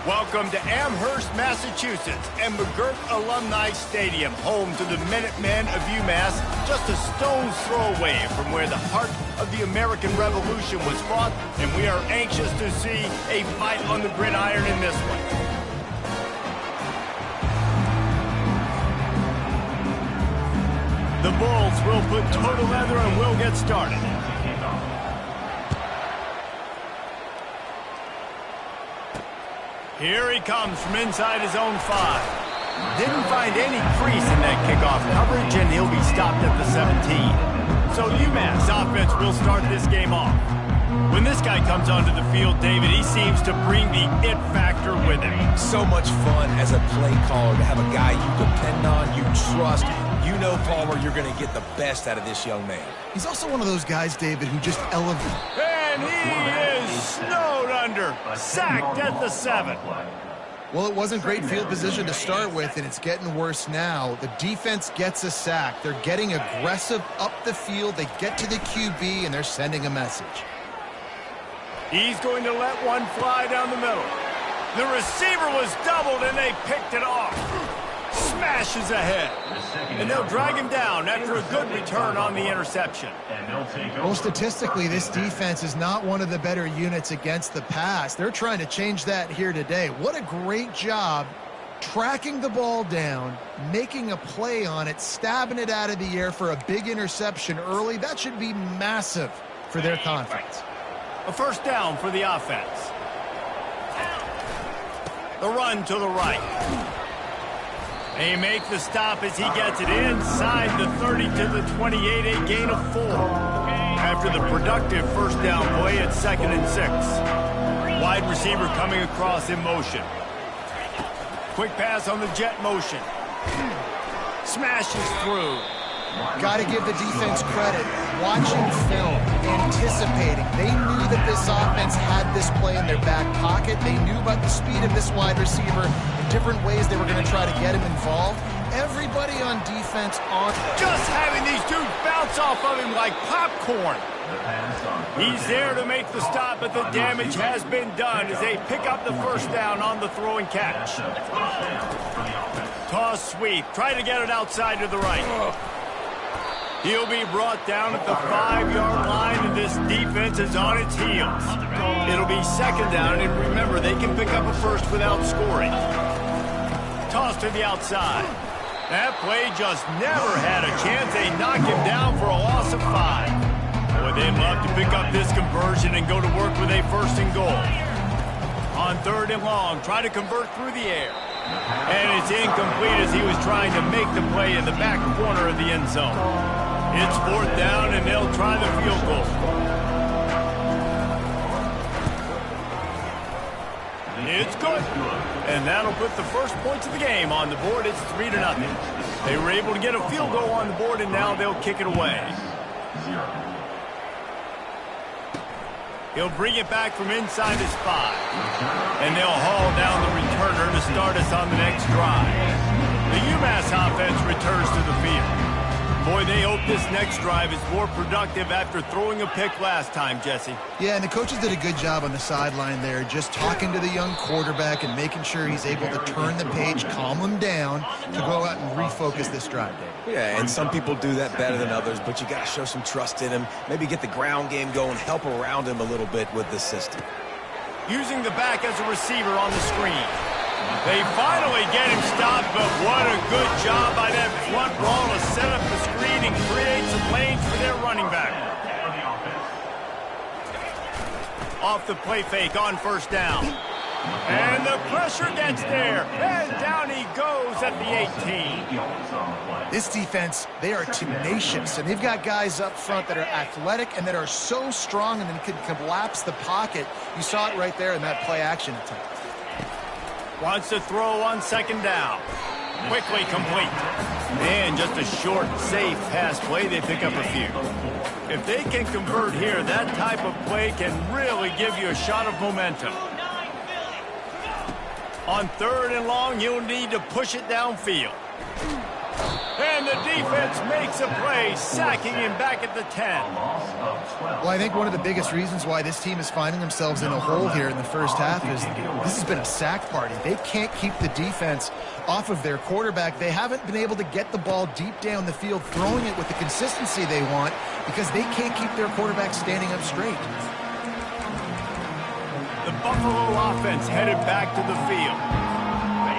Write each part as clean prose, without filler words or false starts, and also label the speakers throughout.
Speaker 1: Welcome to Amherst, Massachusetts, and McGirt Alumni Stadium, home to the Minutemen of UMass, just a stone's throw away from where the heart of the American Revolution was fought, and we are anxious to see a fight on the gridiron in this one. The Bulls will put toe to leather and will get started. Here he comes from inside his own 5. Didn't find any crease in that kickoff coverage, and he'll be stopped at the 17. So UMass offense will start this game off. When this guy comes onto the field, David, he seems to bring the it factor with him.
Speaker 2: So much fun as a play caller to have a guy you depend on, you trust. You know, Palmer, you're going to get the best out of this young man.
Speaker 3: He's also one of those guys, David, who just elevates.
Speaker 1: And he is snowed under, sacked at the 7.
Speaker 3: Well, it wasn't great field position to start with, and it's getting worse now. The defense gets a sack. They're getting aggressive up the field. They get to the QB, and they're sending a message.
Speaker 1: He's going to let one fly down the middle. The receiver was doubled, and they picked it off. Smashes ahead. And they'll drag him down after a good return on the interception.
Speaker 3: Well, statistically, this defense is not one of the better units against the pass. They're trying to change that here today. What a great job tracking the ball down, making a play on it, stabbing it out of the air for a big interception early. That should be massive for their confidence.
Speaker 1: A first down for the offense. The run to the right. They make the stop as he gets it inside the 30 to the 28, a gain of 4. After the productive first down play at 2nd and 6. Wide receiver coming across in motion. Quick pass on the jet motion. Smashes through.
Speaker 3: Got to give the defense credit. Watching film, anticipating. They knew that this offense had this play in their back pocket. They knew about the speed of this wide receiver and different ways they were going to try to get him involved. Everybody on defense on.
Speaker 1: Just having these dudes bounce off of him like popcorn. He's there to make the stop, but the damage has been done as they pick up the first down on the throw and catch. Toss sweep. Try to get it outside to the right. He'll be brought down at the 5-yard line, and this defense is on its heels. It'll be 2nd down, and remember, they can pick up a first without scoring. Toss to the outside. That play just never had a chance. They knock him down for a loss of 5. Boy, they'd love to pick up this conversion and go to work with a 1st and goal. On 3rd and long, try to convert through the air. And it's incomplete as he was trying to make the play in the back corner of the end zone. It's 4th down, and they'll try the field goal. It's good. And that'll put the first points of the game on the board. It's 3-0. They were able to get a field goal on the board, and now they'll kick it away. He'll bring it back from inside his 5. And they'll haul down the returner to start us on the next drive. The UMass offense returns to the field. Boy, they hope this next drive is more productive after throwing a pick last time, Jesse.
Speaker 3: Yeah, and the coaches did a good job on the sideline there, just talking to the young quarterback and making sure he's able to turn the page, calm him down, to go out and refocus this drive.
Speaker 2: Yeah, and some people do that better than others, but you got to show some trust in him, maybe get the ground game going, help around him a little bit with the system.
Speaker 1: Using the back as a receiver on the screen. They finally get him stopped, but what a good job by that front row to set up the screen and create some lanes for their running back. Off the play fake on 1st down. And the pressure gets there. And down he goes at the 18.
Speaker 3: This defense, they are tenacious, and they've got guys up front that are athletic and that are so strong and then can collapse the pocket. You saw it right there in that play action attempt.
Speaker 1: Wants to throw on 2nd down. Quickly complete. And just a short, safe pass play. They pick up a few. If they can convert here, that type of play can really give you a shot of momentum. On 3rd and long, you'll need to push it downfield. And the defense makes a play, sacking him back at the 10.
Speaker 3: Well, I think one of the biggest reasons why this team is finding themselves in a hole here in the first half is this has been a sack party. They can't keep the defense off of their quarterback. They haven't been able to get the ball deep down the field, throwing it with the consistency they want because they can't keep their quarterback standing up straight.
Speaker 1: The Buffalo offense headed back to the field.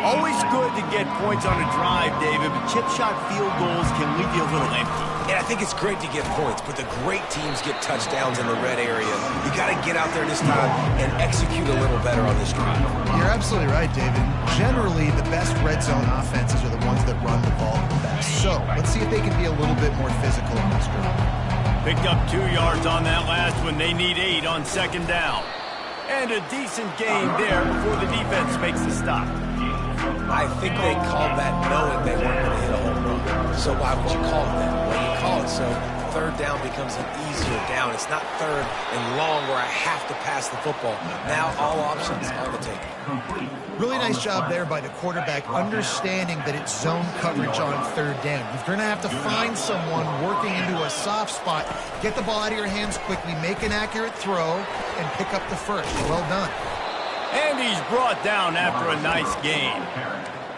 Speaker 1: Always good to get points on a drive, David, but chip shot field goals can leave you a little empty.
Speaker 2: And I think it's great to get points, but the great teams get touchdowns in the red area. You got to get out there this time and execute a little better on this drive.
Speaker 3: You're absolutely right, David. Generally, the best red zone offenses are the ones that run the ball the best. So let's see if they can be a little bit more physical on this drive.
Speaker 1: Picked up 2 yards on that last one. They need 8 on second down. And a decent gain there before the defense makes the stop.
Speaker 2: I think they called that knowing they weren't going to hit a home run. So why would you call it that? Well, you call it so third down becomes an easier down. It's not third and long where I have to pass the football. Now all options on the table.
Speaker 3: Really nice job there by the quarterback, understanding that it's zone coverage on third down. You're going to have to find someone working into a soft spot, get the ball out of your hands quickly, make an accurate throw, and pick up the first. Well done.
Speaker 1: And he's brought down after a nice gain.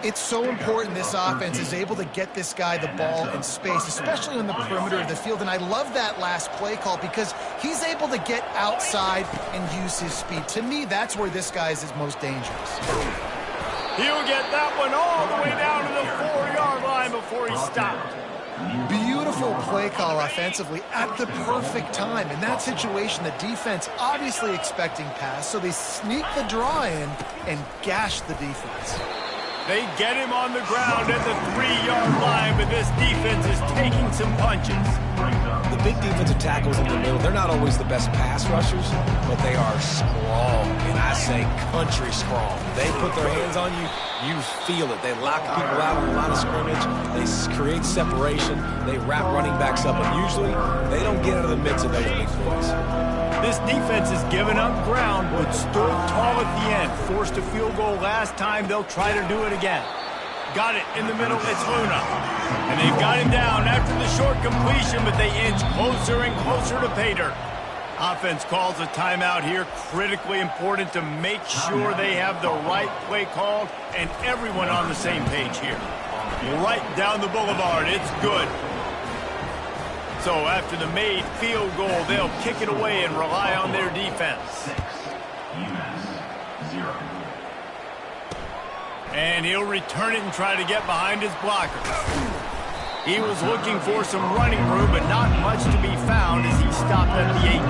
Speaker 3: It's so important this offense is able to get this guy the ball in space, especially on the perimeter of the field. And I love that last play call because he's able to get outside and use his speed. To me, that's where this guy is most dangerous.
Speaker 1: He'll get that one all the way down to the 4-yard line before he stopped.
Speaker 3: Beautiful play call offensively at the perfect time. In that situation, the defense obviously expecting pass, so they sneak the draw in and gash the defense.
Speaker 1: They get him on the ground at the 3-yard line, but this defense is taking some punches.
Speaker 2: The big defensive tackles in the middle, they're not always the best pass rushers, but they are strong, and I say country strong. They put their hands on you, you feel it. They lock people out on a line of scrimmage. They create separation. They wrap running backs up, and usually they don't get out of the midst of those big plays.
Speaker 1: This defense has given up ground, but stood tall at the end. Forced a field goal last time. They'll try to do it again. Got it in the middle. It's Luna. And they've got him down after the short completion, but they inch closer and closer to pay dirt. Offense calls a timeout here. Critically important to make sure they have the right play called and everyone on the same page here. Right down the boulevard. It's good. So after the made field goal, they'll kick it away and rely on their defense.
Speaker 4: 6, UMASS 0.
Speaker 1: And he'll return it and try to get behind his blockers. He was looking for some running room, but not much to be found as he stopped at the 18.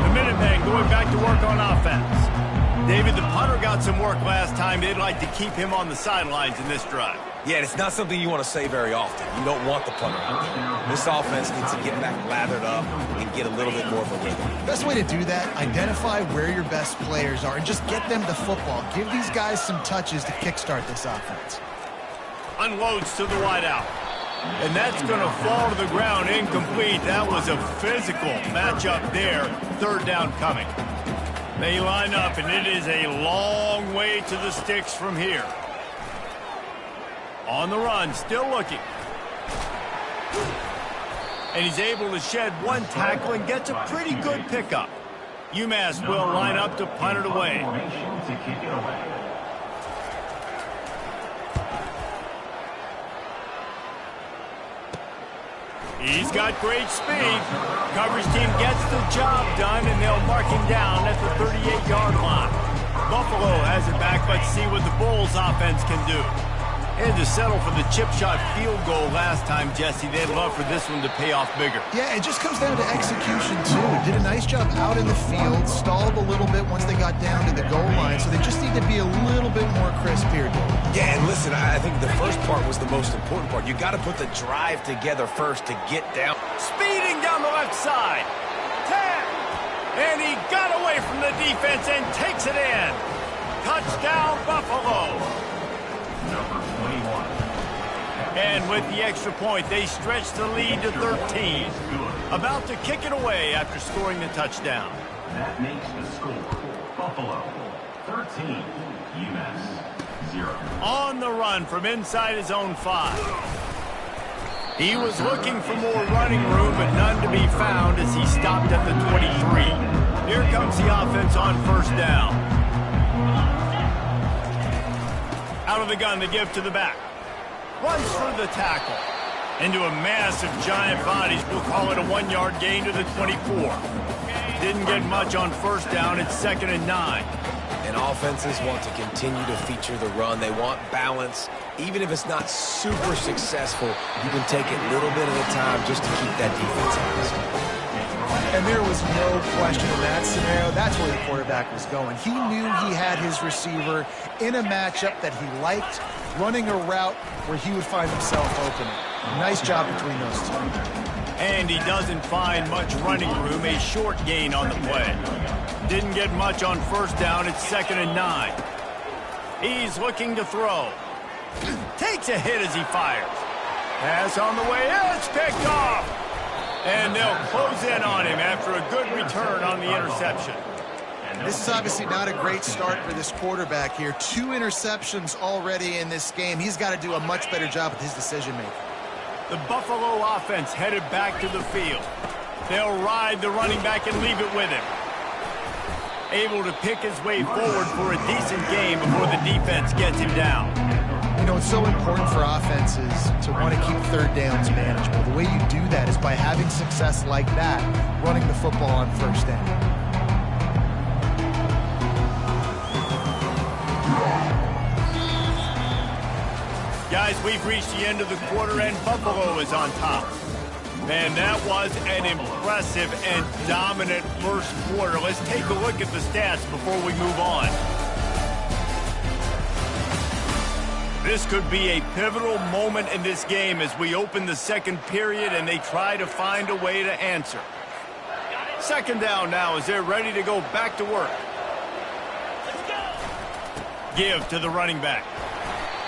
Speaker 1: The Minutemen going back to work on offense. David, the punter got some work last time. They'd like to keep him on the sidelines in this drive.
Speaker 2: Yeah, it's not something you want to say very often. You don't want the punter out there. This offense needs to get back lathered up and get a little bit more of a rhythm.
Speaker 3: Best way to do that, identify where your best players are and just get them the football. Give these guys some touches to kickstart this offense.
Speaker 1: Unloads to the wideout. And that's going to fall to the ground incomplete. That was a physical matchup there. Third down coming. They line up, and it is a long way to the sticks from here. On the run, still looking. And he's able to shed one tackle and gets a pretty good pickup. UMass will line up to punt it away. He's got great speed. Coverage team gets the job done, and they'll mark him down at the 38-yard line. Buffalo has it back. Let's see what the Bulls offense can do. And to settle for the chip shot field goal last time, Jesse, they'd love for this one to pay off bigger.
Speaker 3: Yeah, it just comes down to execution, too. Did a nice job out in the field, stalled a little bit once they got down to the goal line, so they just need to be a little bit more crisp here.
Speaker 2: Yeah, and listen, I think the first part was the most important part. You got to put the drive together first to get down.
Speaker 1: Speeding down the left side. 10. And he got away from the defense and takes it in. Touchdown, Buffalo.
Speaker 4: Number 21.
Speaker 1: And with the extra point, they stretch the lead to 13. About to kick it away after scoring the touchdown.
Speaker 4: That makes the score Buffalo 13, UMass 0.
Speaker 1: On the run from inside his own 5. He was looking for more running room, but none to be found as he stopped at the 23. Here comes the offense on first down. Out of the gun, the give to the back. Runs for the tackle. Into a mass of giant bodies. We'll call it a 1-yard gain to the 24. Didn't get much on first down. It's 2nd and 9.
Speaker 2: And offenses want to continue to feature the run. They want balance. Even if it's not super successful, you can take it little bit at a time just to keep that defense honest.
Speaker 3: And there was no question in that scenario. That's where the quarterback was going. He knew he had his receiver in a matchup that he liked, running a route where he would find himself open. Nice job between those two.
Speaker 1: And he doesn't find much running room. A short gain on the play. Didn't get much on first down. It's 2nd and 9. He's looking to throw. Takes a hit as he fires. Pass on the way. It's picked off. And they'll close in on him after a good return on the interception.
Speaker 3: This is obviously not a great start for this quarterback here. 2 interceptions already in this game. He's got to do a much better job with his decision-making.
Speaker 1: The Buffalo offense headed back to the field. They'll ride the running back and leave it with him. Able to pick his way forward for a decent game before the defense gets him down.
Speaker 3: You know, it's so important for offenses to want to keep third downs manageable. The way you do that is by having success like that, running the football on first down.
Speaker 1: Guys, we've reached the end of the quarter, and Buffalo is on top. Man, that was an impressive and dominant first quarter. Let's take a look at the stats before we move on. This could be a pivotal moment in this game as we open the second period and they try to find a way to answer. 2nd down now as they're ready to go back to work. Give to the running back.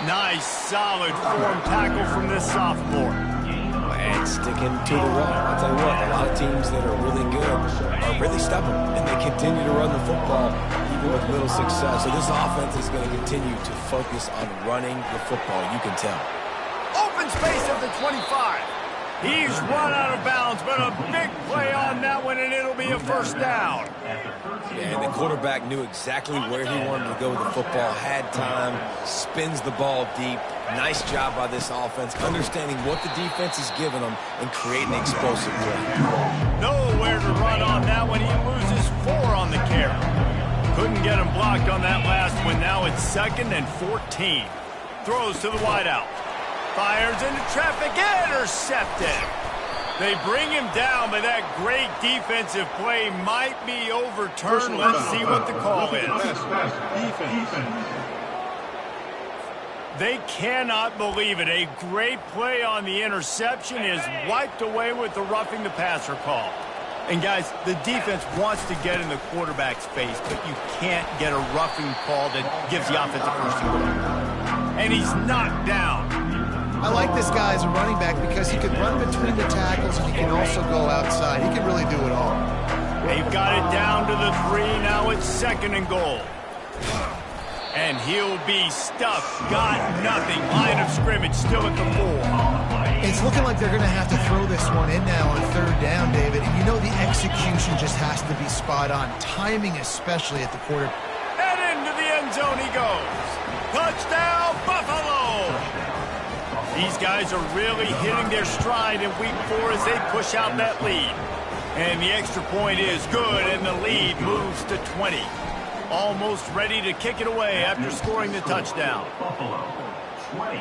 Speaker 1: Nice, solid form tackle from this sophomore.
Speaker 2: And sticking to the run. I'll tell you what, a lot of teams that are really good are really stubborn, and they continue to run the football even with little success. So this offense is going to continue to focus on running the football, you can tell.
Speaker 1: Open space at the 25. He's run out of bounds, but a big play on that one, and it'll be a first down.
Speaker 2: And the quarterback knew exactly where he wanted to go with the football, had time, spins the ball deep. Nice job by this offense, understanding what the defense is giving them and creating explosive play.
Speaker 1: Nowhere to run on that one. He loses 4 on the carry. Couldn't get him blocked on that last one. Now it's 2nd and 14. Throws to the wideout. Fires into traffic. Intercepted. They bring him down, but that great defensive play might be overturned. Let's see what the call is. They cannot believe it. A great play on the interception is wiped away with the roughing the passer call. And guys, the defense wants to get in the quarterback's face, but you can't get a roughing call that gives the offense a first and goal. And he's knocked down.
Speaker 3: I like this guy as a running back because he can run between the tackles and he can also go outside. He can really do it all.
Speaker 1: They've got it down to the 3. Now it's 2nd and goal. And he'll be stuffed. Got nothing. Line of scrimmage still at the 4.
Speaker 3: It's looking like they're going to have to throw this one in now on 3rd down, David. And you know the execution just has to be spot on. Timing especially at the quarter.
Speaker 1: And into the end zone he goes. Touchdown, Buffalo! These guys are really hitting their stride in week 4 as they push out that lead. And the extra point is good, and the lead moves to 20. Almost ready to kick it away after scoring the touchdown.
Speaker 4: Buffalo 20,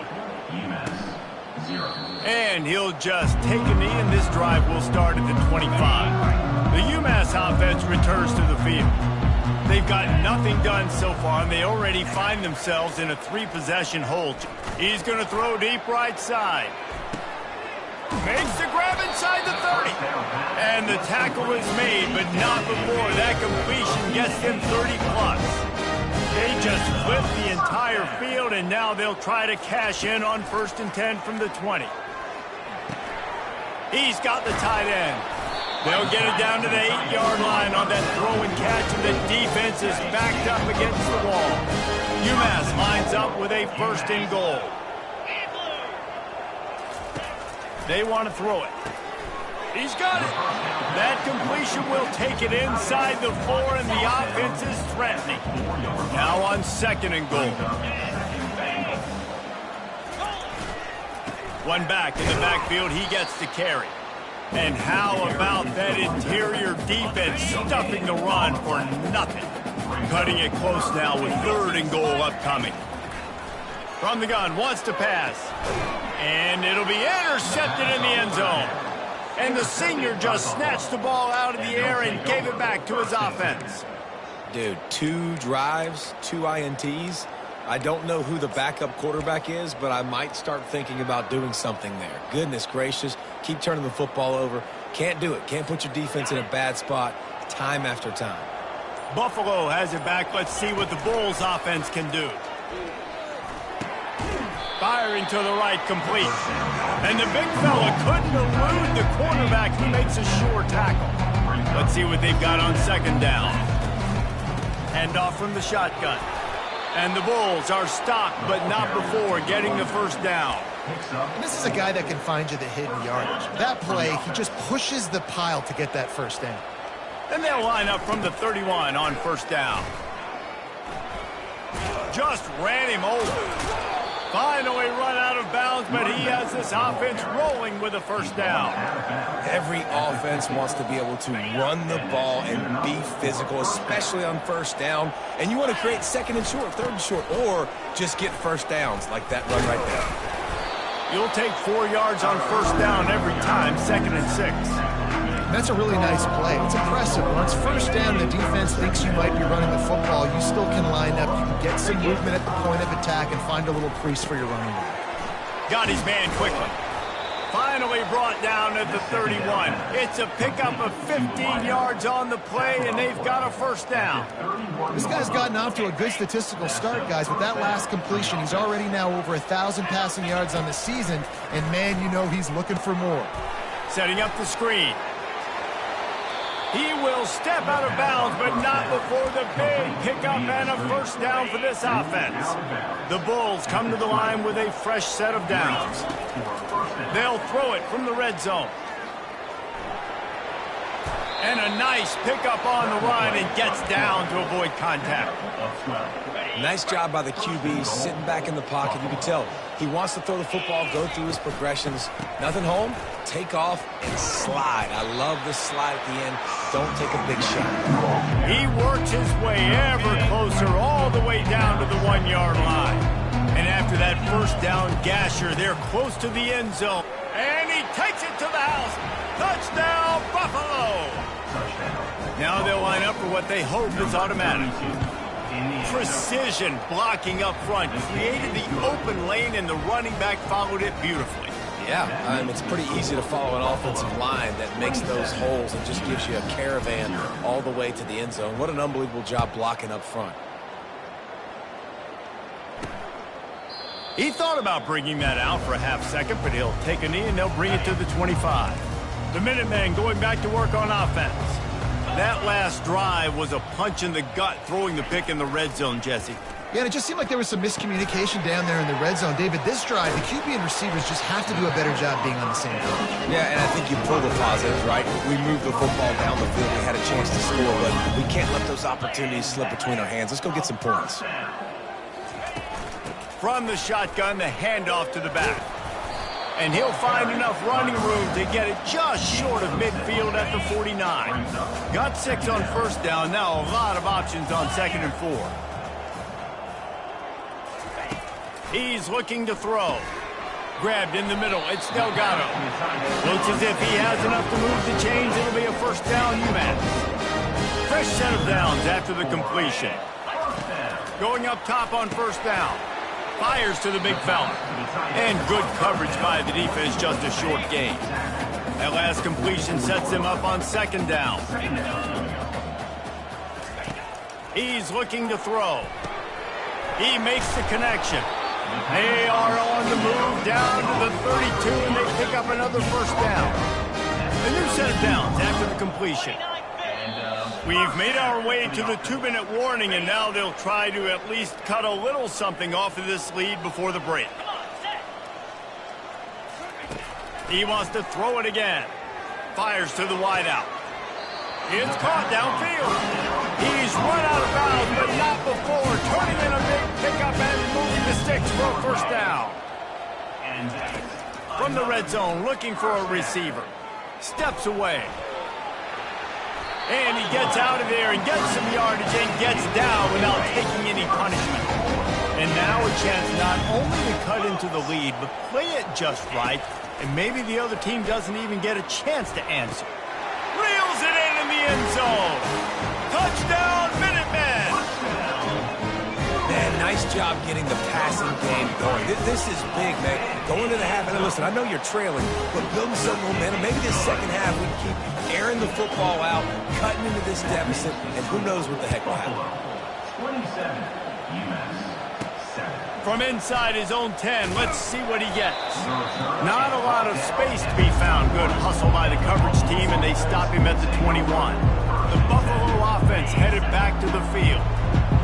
Speaker 4: UMASS 0.
Speaker 1: And he'll just take a knee, and this drive will start at the 25. The UMass offense returns to the field. They've got nothing done so far, and they already find themselves in a 3-possession hole. He's going to throw deep right side. Makes the grab inside the 30. And the tackle is made, but not before that completion gets them 30+. They just flip the entire field, and now they'll try to cash in on 1st and 10 from the 20. He's got the tight end. They'll get it down to the 8-yard line on that throw and catch, and the defense is backed up against the wall. UMass lines up with a 1st and goal. They want to throw it. He's got it. That completion will take it inside the 4, and the offense is threatening. Now on 2nd and goal. One back in the backfield. He gets to carry. And how about that interior defense stuffing the run for nothing? Cutting it close now with 3rd and goal upcoming. From the gun, wants to pass. And it'll be intercepted in the end zone. And the senior just snatched the ball out of the air and gave it back to his offense.
Speaker 2: Dude, 2 drives, 2 INTs. I don't know who the backup quarterback is, but I might start thinking about doing something there. Goodness gracious, keep turning the football over. Can't do it. Can't put your defense in a bad spot time after time.
Speaker 1: Buffalo has it back. Let's see what the Bulls offense can do. Firing to the right, complete. And the big fella couldn't elude the quarterback who makes a sure tackle. Let's see what they've got on 2nd down. Hand off from the shotgun. And the Bulls are stopped, but not before getting the 1st down.
Speaker 3: And this is a guy that can find you the hidden yardage. That play, he just pushes the pile to get that 1st down.
Speaker 1: And they'll line up from the 31 on 1st down. Just ran him over. Finally run out of bounds, but he has this offense rolling with a 1st down.
Speaker 2: Every offense wants to be able to run the ball and be physical, especially on 1st down. And you want to create 2nd and short, 3rd and short, or just get 1st downs like that run right there.
Speaker 1: You'll take 4 yards on 1st down every time, 2nd and 6.
Speaker 3: That's a really nice play. It's impressive. Once 1st down, the defense thinks you might be running the football. You still can line up. You can get some movement at the point of attack and find a little crease for your running back.
Speaker 1: Got his man quickly. Finally brought down at the 31. It's a pickup of 15 yards on the play, and they've got a 1st down.
Speaker 3: This guy's gotten off to a good statistical start, guys. With that last completion, he's already now over 1,000 passing yards on the season, and man, you know he's looking for more.
Speaker 1: Setting up the screen. He will step out of bounds, but not before the big pickup and a 1st down for this offense. The Bulls come to the line with a fresh set of downs. They'll throw it from the red zone. And a nice pickup on the run and gets down to avoid contact.
Speaker 2: Nice job by the QB, sitting back in the pocket. You can tell he wants to throw the football, go through his progressions. Nothing home, take off, and slide. I love the slide at the end. Don't take a big shot.
Speaker 1: He works his way ever closer all the way down to the 1-yard line. And after that 1st down gasher, they're close to the end zone. And he takes it to the house. Touchdown, Buffalo! Now they'll line up for what they hope is automatic. Precision blocking up front created the open lane, and the running back followed it beautifully.
Speaker 2: Yeah, it's pretty easy to follow an offensive line that makes those holes and just gives you a caravan all the way to the end zone. What an unbelievable job blocking up front.
Speaker 1: He thought about bringing that out for a half second, but he'll take a knee and they'll bring it to the 25. The Minutemen going back to work on offense. That last drive was a punch in the gut, throwing the pick in the red zone, Jesse.
Speaker 3: Yeah, and it just seemed like there was some miscommunication down there in the red zone. David, this drive, the QB and receivers just have to do a better job being on the same page.
Speaker 2: Yeah, and I think you pull the positives, right? We moved the football down the field. We had a chance to score, but we can't let those opportunities slip between our hands. Let's go get some points.
Speaker 1: From the shotgun, the handoff to the back. And he'll find enough running room to get it just short of midfield at the 49. Got 6 on 1st down. Now a lot of options on 2nd and 4. He's looking to throw. Grabbed in the middle. It's Delgado. Looks as if he has enough to move the chains. It'll be a 1st down, UMASS. Fresh set of downs after the completion. Going up top on 1st down. Fires to the big fella. And good coverage by the defense, just a short gain. That last completion sets him up on 2nd down. He's looking to throw. He makes the connection. They are on the move down to the 32, and they pick up another 1st down. A new set of downs after the completion. We've made our way to the 2-minute warning, and now they'll try to at least cut a little something off of this lead before the break. He wants to throw it again. Fires to the wideout. It's caught downfield. He's run out of bounds, but not before turning in a big pickup and moving the sticks for a first down. From the red zone, looking for a receiver. Steps away. And he gets out of there and gets some yardage and gets down without taking any punishment. And now a chance not only to cut into the lead, but play it just right, and maybe the other team doesn't even get a chance to answer. Reels it in the end zone. Touchdown, Minutemen!
Speaker 2: Man, nice job getting the passing game going. This is big, man. Going to the half, and listen, I know you're trailing, but building some momentum. Maybe this second half we can keep airing the football out, cutting into this deficit, and who knows what the heck will happen.
Speaker 4: 27, UMASS.
Speaker 1: From inside his own 10, let's see what he gets. Not a lot of space to be found. Good hustle by the coverage team, and they stop him at the 21. The Buffalo offense headed back to the field.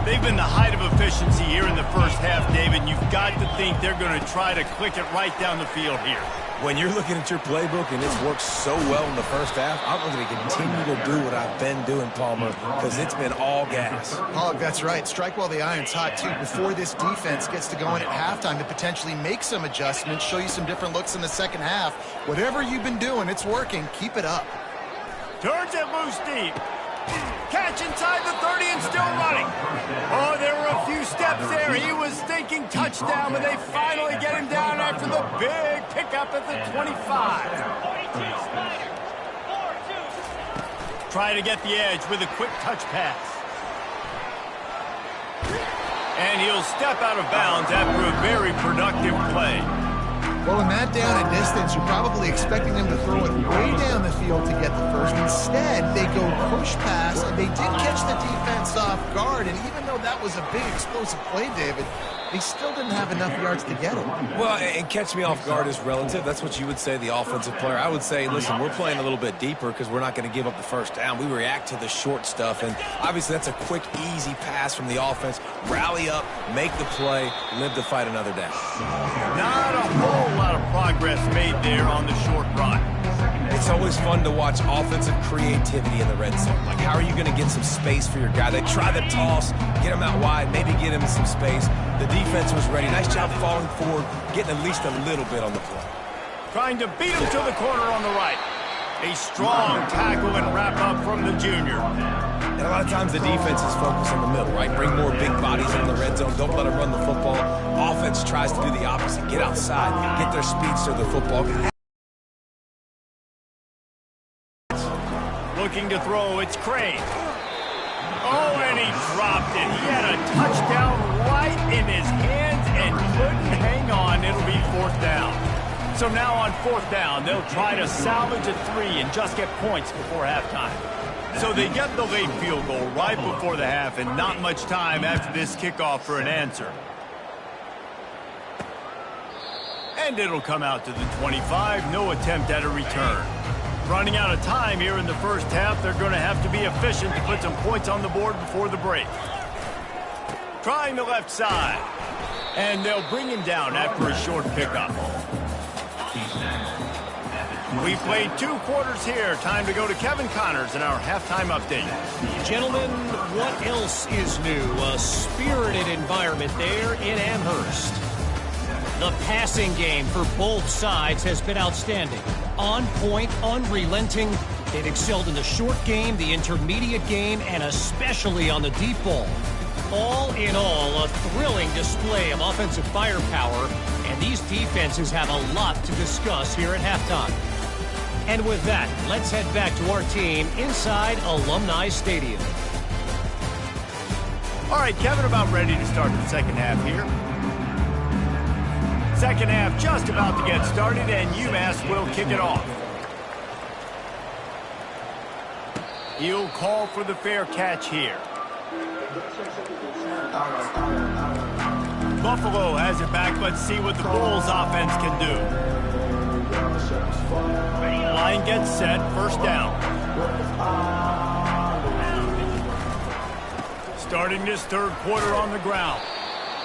Speaker 1: They've been the height of efficiency here in the first half, David. You've got to think they're going to try to click it right down the field here.
Speaker 2: When you're looking at your playbook and it's worked so well in the first half, I'm going to continue to do what I've been doing, Palmer, because it's been all gas.
Speaker 3: Hog, that's right. Strike while the iron's hot, too, before this defense gets to go in at halftime to potentially make some adjustments, show you some different looks in the second half. Whatever you've been doing, it's working. Keep it up.
Speaker 1: Turns it loose deep. Catch inside the 30 and still running. Oh, there were a few steps there. He was thinking touchdown, but they finally get him down after the big pickup at the 25. Try to get the edge with a quick touch pass. And he'll step out of bounds after a very productive play.
Speaker 3: Well, in that down and distance, you're probably expecting them to throw it way down the field to get the first. Instead, they go push pass, and they did catch the defense off guard. And even though that was a big explosive play, David, they still didn't have enough yards to get it.
Speaker 2: Well, and catch me off guard is relative. That's what you would say, the offensive player. I would say, listen, we're playing a little bit deeper because we're not going to give up the first down. We react to the short stuff, and obviously that's a quick, easy pass from the offense. Rally up, make the play, live to fight another day.
Speaker 1: Not a whole lot of progress made there on the short run.
Speaker 2: It's always fun to watch offensive creativity in the red zone. Like, how are you going to get some space for your guy? They try the toss, get him out wide, maybe get him some space. The defense was ready. Nice job falling forward, getting at least a little bit on the play.
Speaker 1: Trying to beat him to the corner on the right. A strong tackle and wrap up from the junior.
Speaker 2: And a lot of times the defense is focused on the middle, right? Bring more big bodies in the red zone. Don't let them run the football. Offense tries to do the opposite. Get outside. Get their speedster the football.
Speaker 1: Looking to throw, it's Crane. Oh, and he dropped it. He had a touchdown right in his hands and couldn't hang on. It'll be fourth down. So now on fourth down, they'll try to salvage a 3 and just get points before halftime. So they get the late field goal right before the half and not much time after this kickoff for an answer. And it'll come out to the 25. No attempt at a return. Running out of time here in the first half, they're going to have to be efficient to put some points on the board before the break. Trying the left side. And they'll bring him down after a short pickup. We played 2 quarters here. Time to go to Kevin Connors in our halftime update.
Speaker 5: Gentlemen, what else is new? A spirited environment there in Amherst. The passing game for both sides has been outstanding. On point, unrelenting. They've excelled in the short game, the intermediate game, and especially on the deep ball. All in all, a thrilling display of offensive firepower, and these defenses have a lot to discuss here at halftime. And with that, let's head back to our team inside Alumni Stadium.
Speaker 1: All right, Kevin, about ready to start the second half here. Second half just about to get started, and UMass will kick it off. He'll call for the fair catch here. Buffalo has it back. Let's see what the Bulls offense can do. Line gets set, first down. Starting this third quarter on the ground.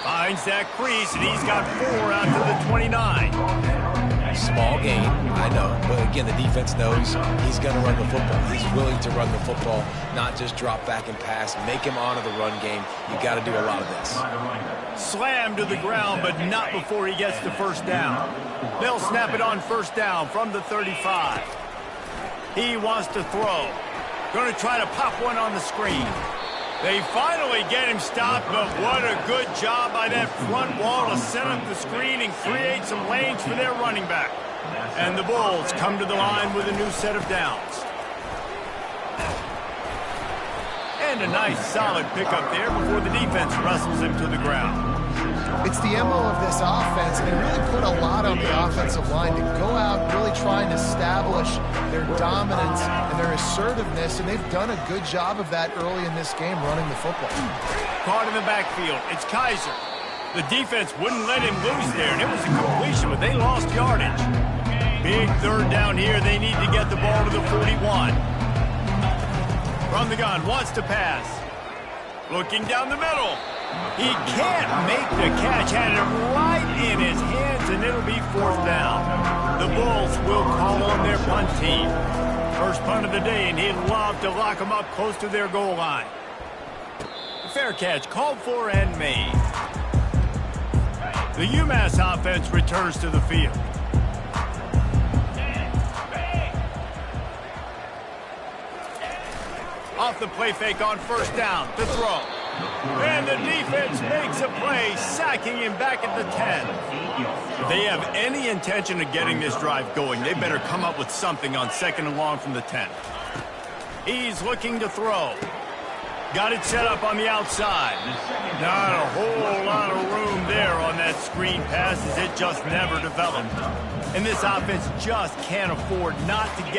Speaker 1: Finds that crease, and he's got 4 out to the 29.
Speaker 2: Small gain, I know. But again, the defense knows he's going to run the football. He's willing to run the football, not just drop back and pass. Make him honor the run game. You got to do a lot of this.
Speaker 1: Slammed to the ground, but not before he gets the first down. They'll snap it on first down from the 35. He wants to throw. Going to try to pop one on the screen. They finally get him stopped, but what a good job by that front wall to set up the screen and create some lanes for their running back. And the Bulls come to the line with a new set of downs. And a nice solid pickup there before the defense wrestles him to the ground.
Speaker 3: It's the MO of this offense, and they really put a lot on the offensive line to go out really trying to establish their dominance and their assertiveness, and they've done a good job of that early in this game running the football.
Speaker 1: Caught in the backfield. It's Kaiser. The defense wouldn't let him loose there, and it was a completion, but they lost yardage. Big third down here. They need to get the ball to the 41. From the gun, wants to pass. Looking down the middle. He can't make the catch. Had it right in his hands, and it'll be fourth down. The Bulls will call on their punt team. First punt of the day, and he'd love to lock them up close to their goal line. Fair catch called for and made. The UMASS offense returns to the field. Off the play fake on first down to throw. And the defense makes a play, sacking him back at the 10. If they have any intention of getting this drive going, they better come up with something on second and long from the 10. He's looking to throw. Got it set up on the outside. Not a whole lot of room there on that screen pass as it just never developed. And this offense just can't afford not to get